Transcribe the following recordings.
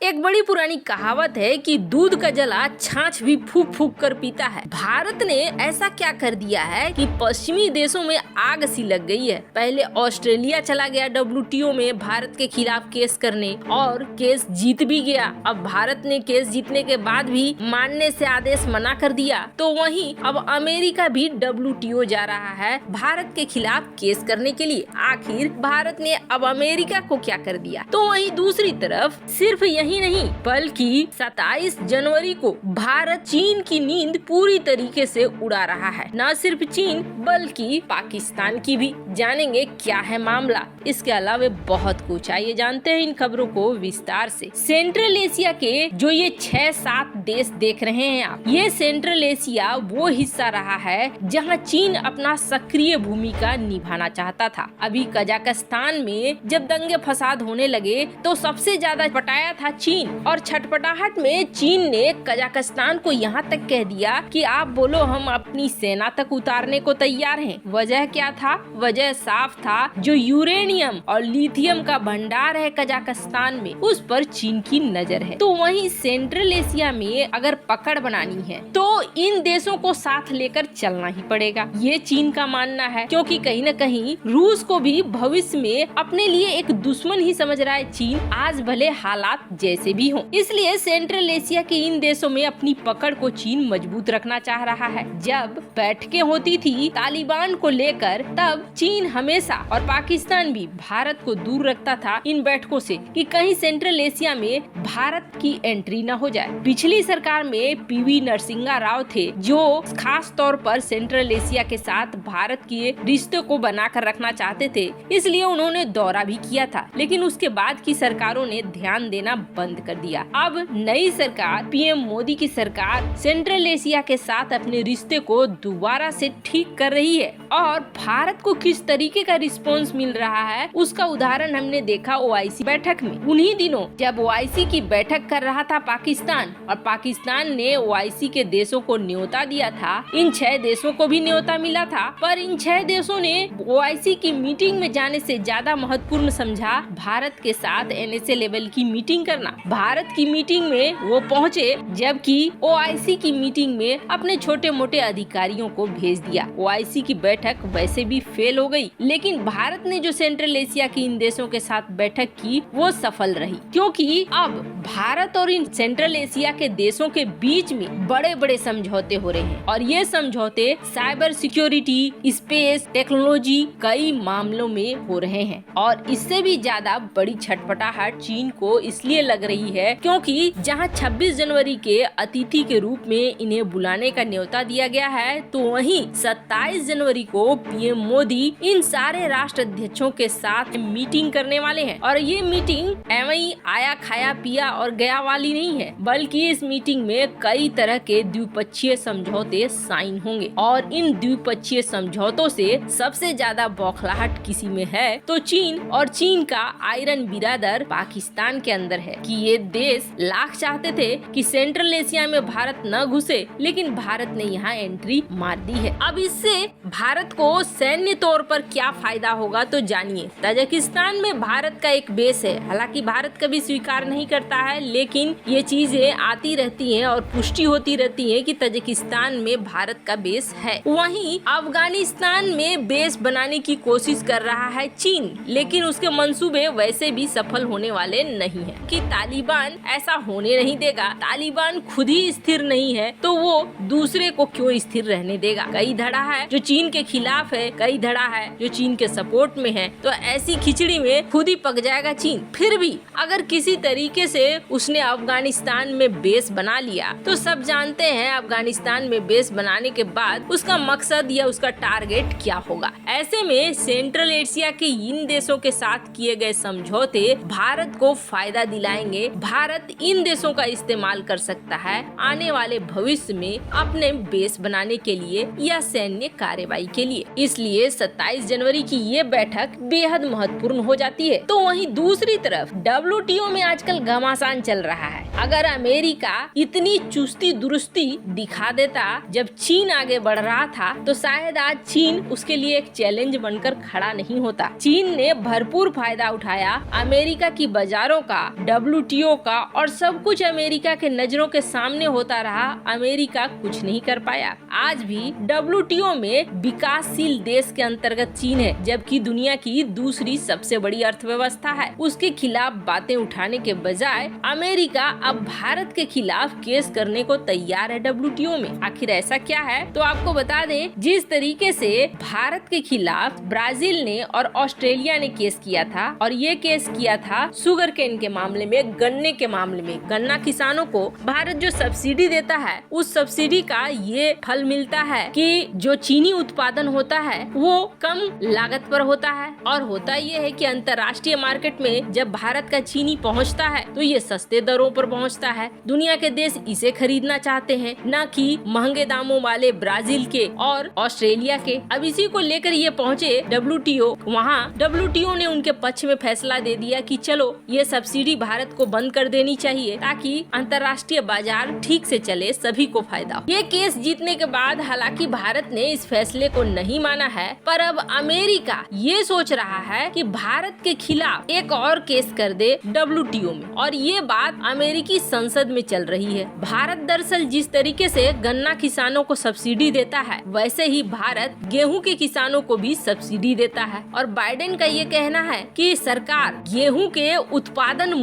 एक बड़ी पुरानी कहावत है कि दूध का जला छाछ भी फूक फूक कर पीता है। भारत ने ऐसा क्या कर दिया है कि पश्चिमी देशों में आग सी लग गई है। पहले ऑस्ट्रेलिया चला गया WTO में भारत के खिलाफ केस करने और केस जीत भी गया। अब भारत ने केस जीतने के बाद भी मानने से आदेश मना कर दिया, तो वहीं अब अमेरिका भी WTO जा रहा है भारत के खिलाफ केस करने के लिए। आखिर भारत ने अब अमेरिका को क्या कर दिया? तो वहीं दूसरी तरफ सिर्फ यही नहीं बल्कि 27 जनवरी को भारत चीन की नींद पूरी तरीके से उड़ा रहा है। न सिर्फ चीन बल्कि पाकिस्तान की भी। जानेंगे क्या है मामला, इसके अलावा बहुत कुछ। आइए जानते हैं इन खबरों को विस्तार से। सेंट्रल एशिया के जो ये 6-7 देश देख रहे हैं आप, ये सेंट्रल एशिया वो हिस्सा रहा है जहां चीन अपना सक्रिय भूमिका निभाना चाहता था। अभी कजाकिस्तान में जब दंगे फसाद होने लगे तो सबसे ज्यादा पटाया था चीन, और छटपटाहट में चीन ने कजाकिस्तान को यहाँ तक कह दिया कि आप बोलो हम अपनी सेना तक उतारने को तैयार हैं। वजह क्या था? वजह साफ था, जो यूरेनियम और लिथियम का भंडार है कजाकिस्तान में, उस पर चीन की नजर है। तो वहीं सेंट्रल एशिया में अगर पकड़ बनानी है तो इन देशों को साथ लेकर चलना ही पड़ेगा, ये चीन का मानना है। क्योंकि कहीं न कहीं रूस को भी भविष्य में अपने लिए एक दुश्मन ही समझ रहा है चीन, आज भले हालात जैसे भी हो। इसलिए सेंट्रल एशिया के इन देशों में अपनी पकड़ को चीन मजबूत रखना चाह रहा है। जब बैठकें होती थी तालिबान को लेकर, तब चीन हमेशा और पाकिस्तान भी भारत को दूर रखता था इन बैठकों से कि कहीं सेंट्रल एशिया में भारत की एंट्री न हो जाए। पिछली सरकार में PV नरसिम्हा राव थे, जो खास तौर पर सेंट्रल एशिया के साथ भारत के रिश्तों को बनाकर रखना चाहते थे, इसलिए उन्होंने दौरा भी किया था। लेकिन उसके बाद की सरकारों ने ध्यान देना बंद कर दिया। अब नई सरकार, PM मोदी की सरकार सेंट्रल एशिया के साथ अपने रिश्ते को दोबारा से ठीक कर रही है। और भारत को किस तरीके का रिस्पॉन्स मिल रहा है उसका उदाहरण हमने देखा OIC बैठक में। उन्हीं दिनों जब OIC की बैठक कर रहा था पाकिस्तान, और पाकिस्तान ने OIC के देशों को न्योता दिया था, इन 6 देशों को भी न्योता मिला था, पर इन 6 देशों ने OIC की मीटिंग में जाने से ज्यादा महत्वपूर्ण समझा भारत के साथ NSA लेवल की मीटिंग करना। भारत की मीटिंग में वो पहुंचे, जबकि OIC की मीटिंग में अपने छोटे मोटे अधिकारियों को भेज दिया। OIC की बैठक वैसे भी फेल हो गई, लेकिन भारत ने जो सेंट्रल एशिया की इन देशों के साथ बैठक की वो सफल रही, क्योंकि अब भारत और इन सेंट्रल एशिया के देशों के बीच में बड़े बड़े समझौते हो रहे हैं। और ये समझौते साइबर सिक्योरिटी, स्पेस टेक्नोलॉजी कई मामलों में हो रहे हैं। और इससे भी ज्यादा बड़ी छटपटाहट चीन को इसलिए लग रही है क्योंकि जहां 26 जनवरी के अतिथि के रूप में इन्हें बुलाने का न्योता दिया गया है, तो वहीं 27 जनवरी को PM मोदी इन सारे राष्ट्र अध्यक्षों के साथ मीटिंग करने वाले हैं। और ये मीटिंग एवं आया खाया पिया और गया वाली नहीं है, बल्कि इस मीटिंग में कई तरह के द्विपक्षीय समझौते साइन होंगे। और इन द्विपक्षीय समझौतों से सबसे ज्यादा बौखलाहट किसी में है तो चीन, और चीन का आयरन बिरादर पाकिस्तान के अंदर है कि ये देश लाख चाहते थे कि सेंट्रल एशिया में भारत न घुसे, लेकिन भारत ने यहाँ एंट्री मार दी है। अब इससे भारत को सैन्य तौर पर क्या फायदा होगा तो जानिए। तजाकिस्तान में भारत का एक बेस है, हालांकि भारत कभी स्वीकार नहीं करता है, लेकिन ये चीजें आती रहती हैं और पुष्टि होती रहती है कि तजाकिस्तान में भारत का बेस है। वहीं अफगानिस्तान में बेस बनाने की कोशिश कर रहा है चीन, लेकिन उसके मंसूबे वैसे भी सफल होने वाले नहीं है कि तालिबान ऐसा होने नहीं देगा। तालिबान खुद ही स्थिर नहीं है तो वो दूसरे को क्यों स्थिर रहने देगा। कई धड़ा है जो चीन के खिलाफ है, कई धड़ा है जो चीन के सपोर्ट में है, तो ऐसी खिचड़ी में खुद ही पक जाएगा चीन। फिर भी अगर किसी तरीके से उसने अफगानिस्तान में बेस बना लिया, तो सब जानते हैं अफगानिस्तान में बेस बनाने के बाद उसका मकसद या उसका टारगेट क्या होगा। ऐसे में सेंट्रल एशिया के इन देशों के साथ किए गए समझौते भारत को फायदा दिलाएंगे। भारत इन देशों का इस्तेमाल कर सकता है आने वाले भविष्य में अपने बेस बनाने के लिए या सैन्य कार्रवाई के लिए। इसलिए 27 जनवरी की ये बैठक बेहद महत्वपूर्ण हो जाती है। तो वहीं दूसरी तरफ WTO में आजकल घमासान चल रहा है। अगर अमेरिका इतनी चुस्ती दुरुस्ती दिखा देता जब चीन आगे बढ़ रहा था तो शायद आज चीन उसके लिए एक चैलेंज बनकर खड़ा नहीं होता। चीन ने भरपूर फायदा उठाया अमेरिका की बाजारों का, WTO का, और सब कुछ अमेरिका के नजरों के सामने होता रहा। अमेरिका कुछ नहीं कर पाया। आज भी WTO में विकासशील देश के अंतर्गत चीन है, जबकि दुनिया की दूसरी सबसे बड़ी अर्थव्यवस्था है। उसके खिलाफ बातें उठाने के बजाय अमेरिका अब भारत के खिलाफ केस करने को तैयार है WTO में। आखिर ऐसा क्या है? तो आपको बता दें, जिस तरीके से भारत के खिलाफ ब्राजील ने और ऑस्ट्रेलिया ने केस किया था, और ये केस किया था शुगर केन के मामले में, गन्ने के मामले में। गन्ना किसानों को भारत जो सब्सिडी देता है, उस सब्सिडी का ये फल मिलता है कि जो चीनी उत्पादन होता है वो कम लागत पर होता है। और होता ये है कि अंतर्राष्ट्रीय मार्केट में जब भारत का चीनी पहुंचता है तो ये सस्ते दरों पर पहुंचता है। दुनिया के देश इसे खरीदना चाहते हैं, न कि महंगे दामों वाले ब्राजील के और ऑस्ट्रेलिया के। अब इसी को लेकर ये पहुंचे WTO। वहाँ WTO ने उनके पक्ष में फैसला दे दिया कि चलो ये सब्सिडी भारत को बंद कर देनी चाहिए ताकि अंतर्राष्ट्रीय बाजार ठीक से चले, सभी को फायदा हो। ये केस जीतने के बाद हालांकि भारत ने इस फैसले को नहीं माना है, पर अब अमेरिका ये सोच रहा है कि भारत के खिलाफ एक और केस कर दे WTO में, और ये बात अमेरिकी संसद में चल रही है। भारत दरअसल जिस तरीके से गन्ना किसानों को सब्सिडी देता है, वैसे ही भारत गेहूं के किसानों को भी सब्सिडी देता है। और बाइडेन का ये कहना है कि सरकार गेहूं के उत्पादन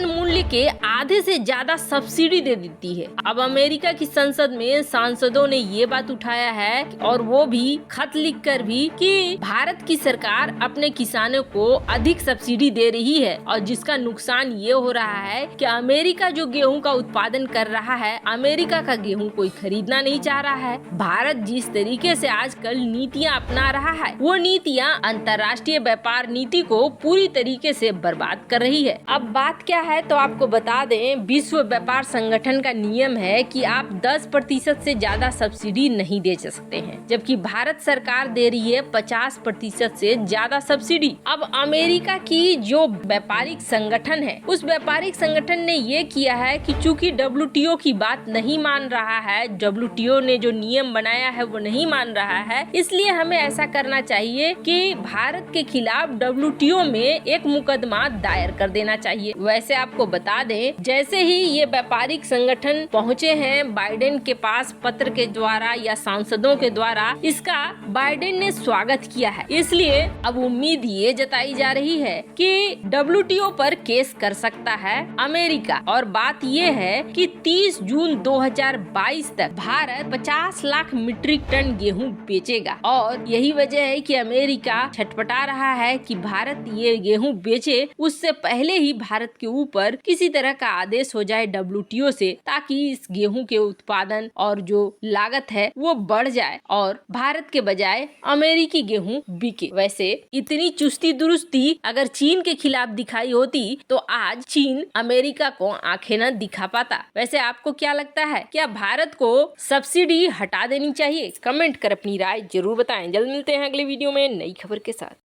मूल्य के आधे से ज्यादा सब्सिडी दे देती है। अब अमेरिका की संसद में सांसदों ने ये बात उठाया है, और वो भी खत लिखकर भी, कि भारत की सरकार अपने किसानों को अधिक सब्सिडी दे रही है, और जिसका नुकसान ये हो रहा है कि अमेरिका जो गेहूं का उत्पादन कर रहा है, अमेरिका का गेहूं कोई खरीदना नहीं चाह रहा है। भारत जिस तरीके से आजकल नीतियां अपना रहा है, वो नीतियां अंतर्राष्ट्रीय व्यापार नीति को पूरी तरीके से बर्बाद कर रही है। अब बात क्या है तो आपको बता दें, विश्व व्यापार संगठन का नियम है कि आप 10% से ज्यादा सब्सिडी नहीं दे सकते हैं, जबकि भारत सरकार दे रही है 50% से ज्यादा सब्सिडी। अब अमेरिका की जो व्यापारिक संगठन है, उस व्यापारिक संगठन ने ये किया है कि चूंकि WTO की बात नहीं मान रहा है, WTO ने जो नियम बनाया है वो नहीं मान रहा है, इसलिए हमें ऐसा करना चाहिए कि भारत के खिलाफ WTO में एक मुकदमा दायर कर देना चाहिए। वैसे आपको बता दें, जैसे ही ये व्यापारिक संगठन पहुँचे हैं बाइडेन के पास पत्र के द्वारा या सांसदों के द्वारा, इसका बाइडेन ने स्वागत किया है। इसलिए अब उम्मीद ये जताई जा रही है कि WTO पर केस कर सकता है अमेरिका। और बात ये है कि 30 जून 2022 तक भारत 50 लाख मीट्रिक टन गेहूं बेचेगा, और यही वजह है कि अमेरिका छटपटा रहा है कि भारत ये गेहूं बेचे, उससे पहले ही भारत के ऊपर किसी तरह का आदेश हो जाए WTO से, ताकि इस गेहूं के उत्पादन और जो लागत है वो बढ़ जाए और भारत के बजाय अमेरिकी गेहूं बिके। वैसे इतनी चुस्ती दुरुस्ती अगर चीन के खिलाफ दिखाई होती तो आज चीन अमेरिका को आंखें न दिखा पाता। वैसे आपको क्या लगता है, क्या भारत को सब्सिडी हटा देनी चाहिए? कमेंट कर अपनी राय जरूर बताएं। जल्द मिलते हैं अगले वीडियो में नई खबर के साथ।